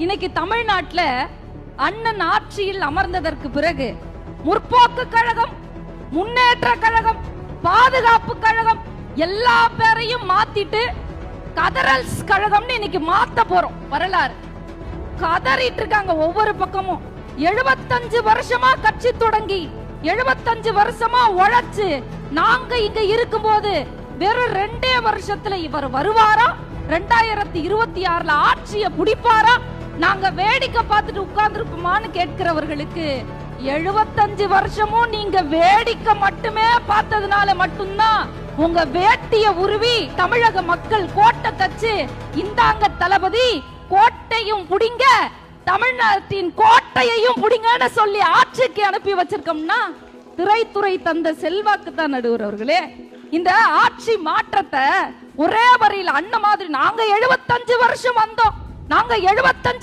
இன்னைக்கு தமிழ்நாட்டுல அண்ணன் ஆட்சியில் அமர்ந்ததற்கு பிறகு முற்போக்கு கழகம், முன்னேற்ற கழகம், பாதுகாப்பு கழகம் எல்லா பேரையும் மாத்திட்டு கதறல்ஸ் கழகம்னு இன்னைக்கு மாத்த போறோம். வரலாறு கதறிட்டு இருக்காங்க ஒவ்வொரு பக்கமும். 75 வருஷமா கட்சி தொடங்கி 75 வருஷமா உழைச்சு நாங்க இங்க இருக்கும்போது வெறும் 2 வருஷத்துல இவர் வருவாரா, 2026ல ஆட்சியை பிடிப்பாரா, நாங்க வேடிக்கை பார்த்துட்டு உட்கார்ந்துருப்போமான்னு கேட்கிறவர்களுக்கு 75 வருஷமும் நீங்க வேடிக்கை மட்டுமே பார்த்ததுனால மட்டும்தான் உங்க வேட்டிய உருவி தமிழக மக்கள் கோட்டை தச்சு இந்தாங்க தளபதி கோட்டையும் புடிங்க, தமிழ்நாட்டின் கோட்டையையும் புடிங்கன்னு சொல்லி ஆட்சிக்கு அனுப்பி வச்சிருக்கோம்னா திரைத்துறை தந்த செல்வாக்கு தான் நடுவர் அவர்களே. இந்த ஆட்சி மாற்றத்தை ஒரே வரியில் அண்ணன் மாதிரி நாங்க 75 வருஷம் வந்தோம், நாங்க 75